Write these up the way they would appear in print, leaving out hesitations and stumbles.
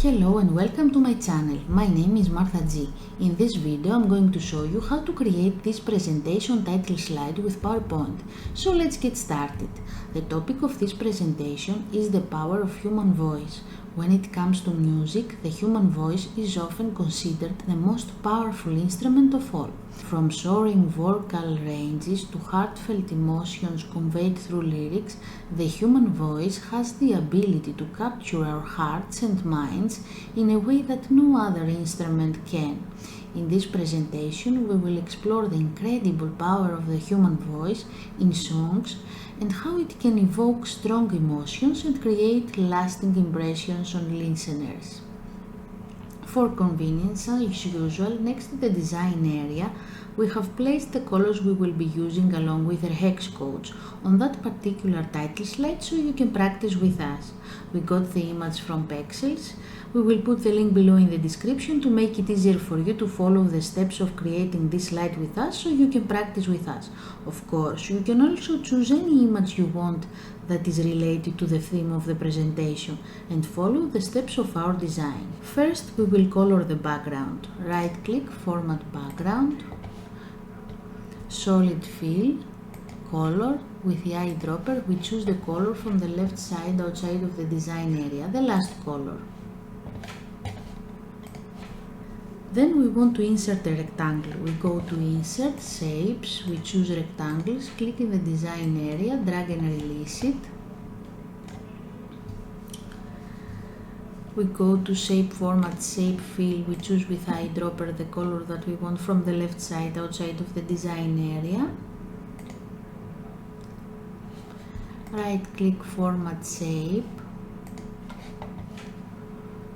Hello and welcome to my channel. My name is Martha G. In this video I'm going to show you how to create this presentation title slide with PowerPoint. So let's get started. The topic of this presentation is the power of human voice. When it comes to music, the human voice is often considered the most powerful instrument of all. From soaring vocal ranges to heartfelt emotions conveyed through lyrics, the human voice has the ability to capture our hearts and minds in a way that no other instrument can. In this presentation, we will explore the incredible power of the human voice in songs and how it can evoke strong emotions and create lasting impressions on listeners. For convenience, as usual, next to the design area, we have placed the colors we will be using along with their hex codes on that particular title slide so you can practice with us. We got the image from Pexels. We will put the link below in the description to make it easier for you to follow the steps of creating this slide with us so you can practice with us. Of course, you can also choose any image you want that is related to the theme of the presentation and follow the steps of our design. First, we will color the background. Right-click, Format Background, Solid Fill, Color. With the eyedropper, we choose the color from the left side outside of the design area, the last color. Then we want to insert a rectangle. We go to Insert, Shapes, we choose Rectangles, click in the design area, drag and release it. We go to Shape Format, Shape Fill, we choose with eyedropper the color that we want from the left side outside of the design area. Right click, Format, Shape,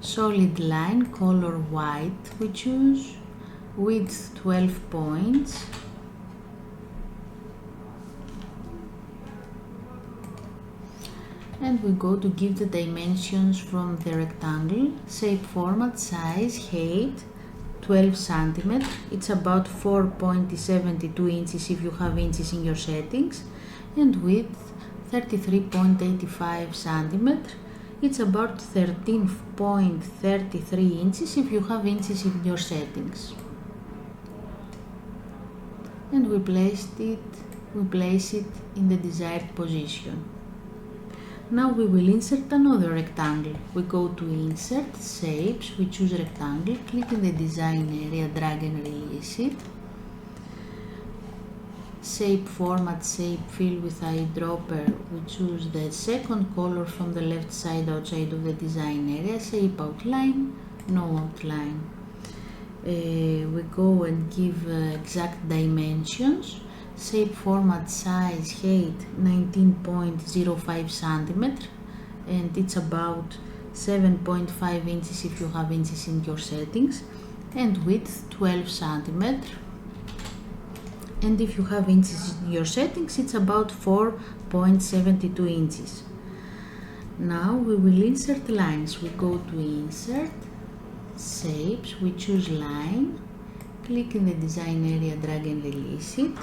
Solid Line, Color White, we choose width 12 points, and we go to give the dimensions from the rectangle. Shape Format, Size, Height 12 cm, it's about 4.72 inches if you have inches in your settings, and width 33.85 cm, it's about 13.33 inches if you have inches in your settings. And we place it in the desired position. Now we will insert another rectangle. We go to Insert, Shapes, we choose Rectangle, click in the design area, drag and release it. Shape Format, Shape Fill with eyedropper, we choose the second color from the left side outside of the design area. Shape Outline, no outline. We go and give exact dimensions. Shape Format, Size, Height 19.05 cm, and it's about 7.5 inches if you have inches in your settings, and width 12 cm. And if you have inches in your settings, it's about 4.72 inches. Now we will insert lines. We go to Insert, Shapes, we choose Line, click in the design area, drag and release it.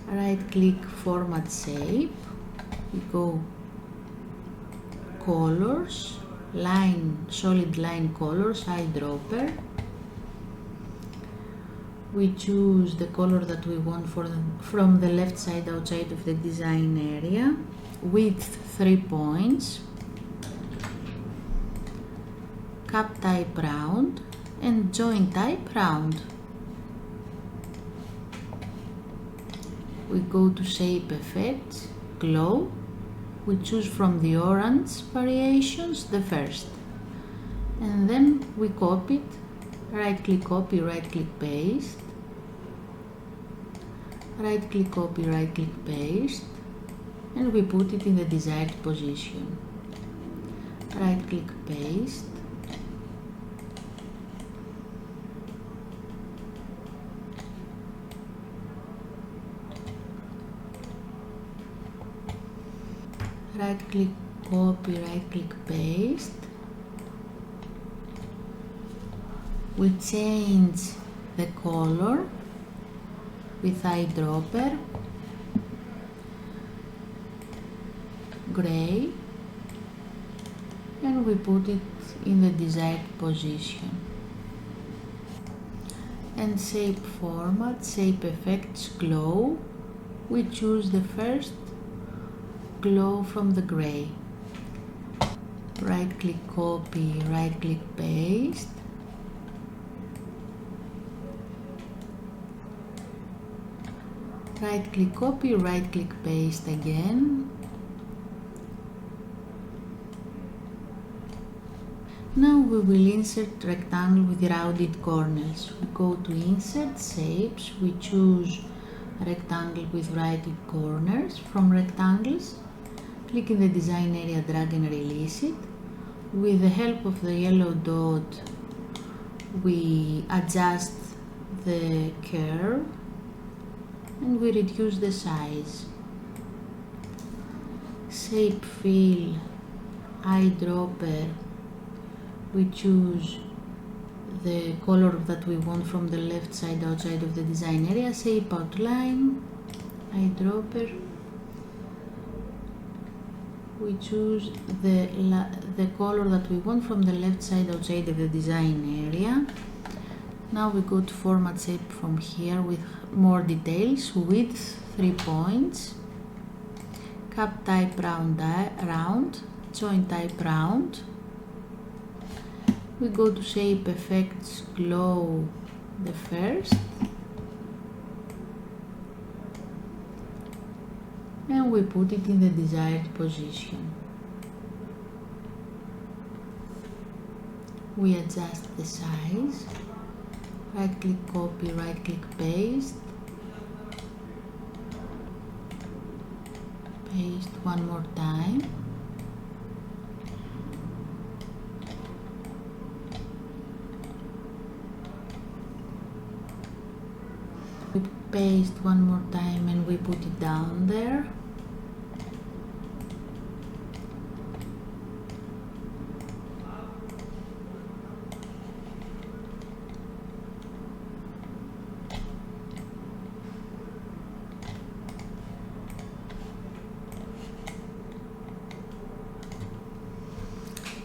Right click, Format, Shape, we go Colors, Line, Solid Line Colors, eyedropper. We choose the color that we want from the left side outside of the design area. Width 3 points. Cap type round and join type round. We go to Shape Effects, Glow. We choose from the orange variations the first. And then we copy it. Right click, copy, right click, paste. Right click, copy, right click, paste, and we put it in the desired position. Right click, paste, right click, copy, right click, paste. We change the color with eyedropper, gray, and we put it in the desired position. And shape format, shape effects, glow. We choose the first glow from the gray. Right click copy, right click paste. Right click copy, right click paste again. Now we will insert rectangle with rounded corners. We go to insert shapes, we choose rectangle with rounded corners. From rectangles, click in the design area, drag and release it. With the help of the yellow dot, we adjust the curve and we reduce the size. Shape fill, eyedropper, we choose the color that we want from the left side outside of the design area. Shape outline, eyedropper, we choose the color that we want from the left side outside of the design area. Now we go to format shape from here with more details, width 3 points, cap type round, join type round. We go to shape effects, glow the first, and we put it in the desired position. We adjust the size, right click copy, right click paste, paste one more time. We paste one more time and we put it down there.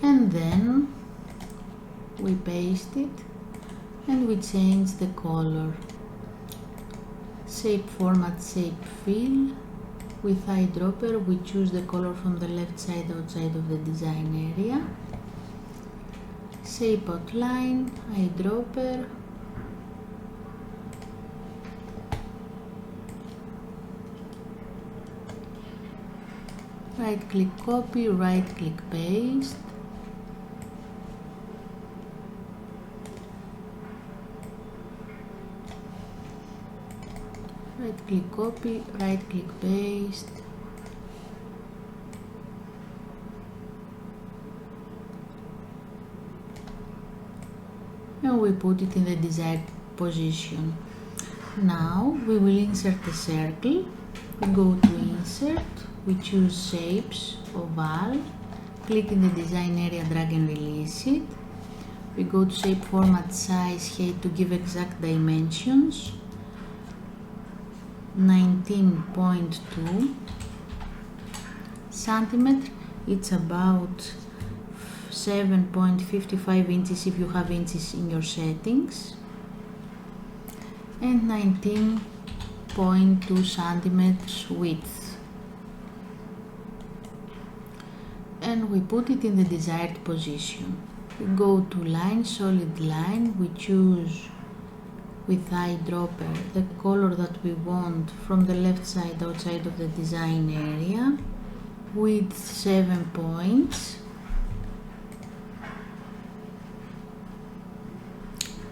And then we paste it and we change the color. Shape format, shape fill. With eyedropper we choose the color from the left side outside of the design area. Shape outline, eyedropper. Right click copy, right click paste. Right click copy, right click paste. And we put it in the desired position. Now we will insert a circle. We go to insert, we choose shapes, oval, click in the design area, drag and release it. We go to shape format, size, height to give exact dimensions. 19.2 centimeter, it's about 7.55 inches if you have inches in your settings, and 19.2 centimeters width, and we put it in the desired position. We go to line, solid line, we choose with eyedropper the color that we want from the left side outside of the design area, width 7 points,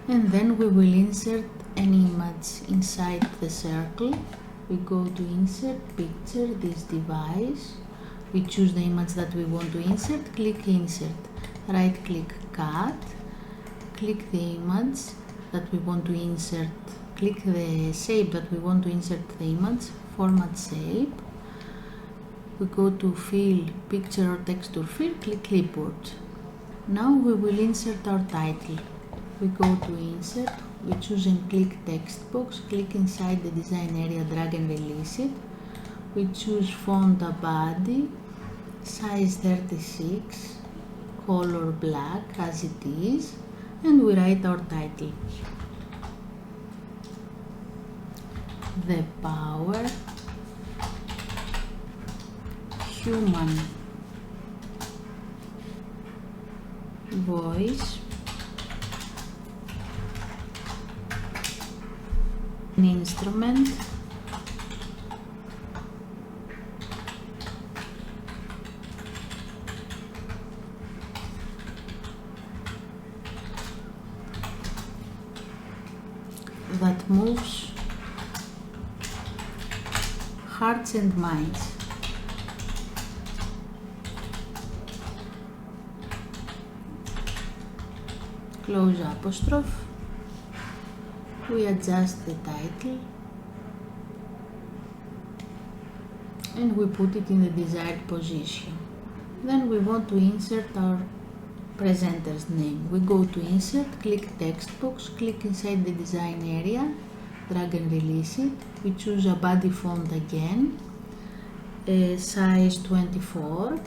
and then we will insert an image inside the circle. We go to insert picture, this device, we choose the image that we want to insert, click insert, right click cut, click the image that we want to insert, click the shape that we want to insert the image, format shape. We go to fill, picture or texture fill, click clipboard. Now we will insert our title. We go to insert, we choose and click text box, click inside the design area, drag and release it. We choose font body, size 36. color black as it is, and we write our title. The Power Human Voice an instrument that moves hearts and minds. Close apostrophe. We adjust the title and we put it in the desired position. Then we want to insert our presenter's name. We go to Insert, click Text Box, click inside the design area, drag and release it. We choose a body font again, size 24,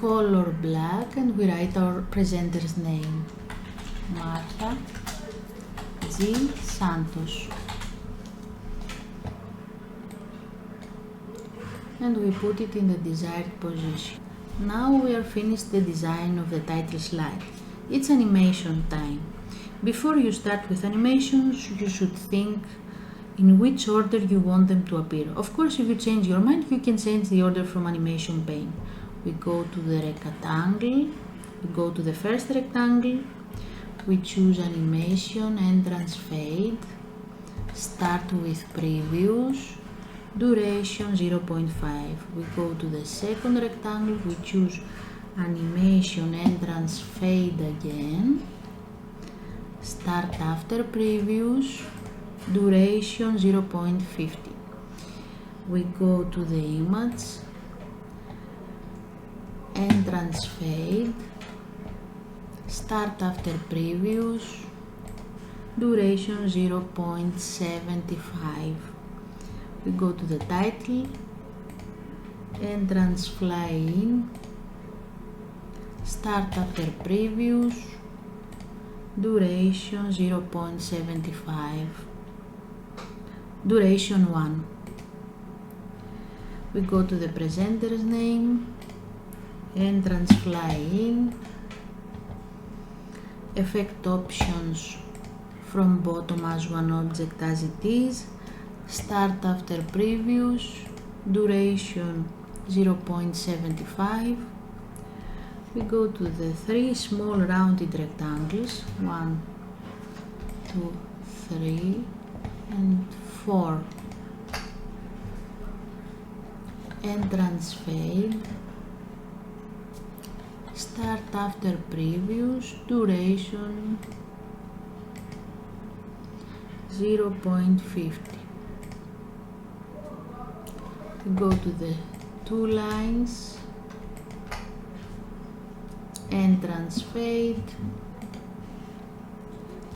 color black, and we write our presenter's name, Martha G. Santos, and we put it in the desired position. Now we are finished the design of the title slide. It's animation time. Before you start with animations, you should think in which order you want them to appear. Of course, if you change your mind, you can change the order from animation pane. We go to the rectangle, we go to the first rectangle, we choose animation, entrance, fade, start with previews, duration 0.5. We go to the second rectangle, we choose animation, entrance, fade again, start after previews, duration 0.50. We go to the image, entrance, fade, start after previews, duration 0.75. We go to the title, entrance, fly in, start after previews, duration 0.75, duration 1. We go to the presenter's name, entrance, fly in, effect options from bottom as one object as it is, start after previews, duration 0.75. We go to the 3 small rounded rectangles, 1, 2, 3 and 4. Entrance, fade, start after previews, duration 0.50. We go to the 2 lines, entrance, fade,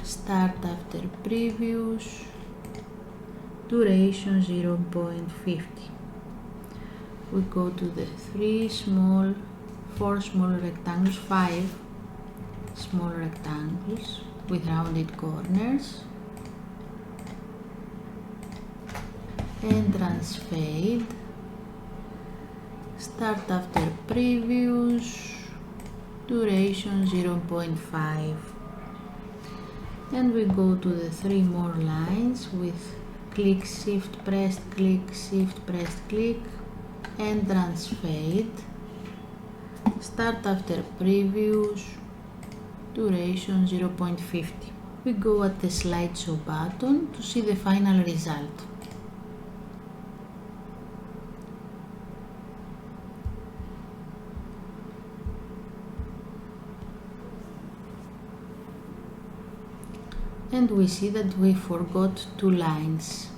start after previews, duration 0.50. We go to the 4 small rectangles, 5 small rectangles with rounded corners, entrance, fade, start after previews, duration 0.5. Then we go to the 3 more lines with click, shift, pressed, click, shift, pressed, click, entrance, fade, start after previews, duration 0.50. We go at the slideshow button to see the final result. And we see that we forgot 2 lines.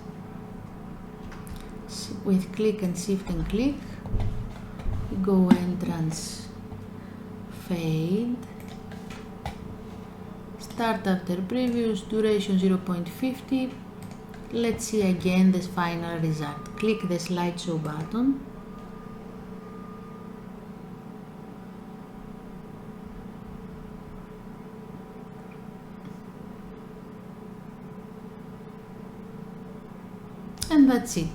With click and shift and click, we go entrance, fade, start after previews, duration 0.50. Let's see again the final result. Click the slideshow button And that's it.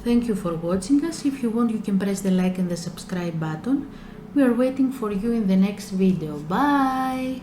Thank you for watching us. If you want, you can press the like and the subscribe button. We are waiting for you in the next video. Bye!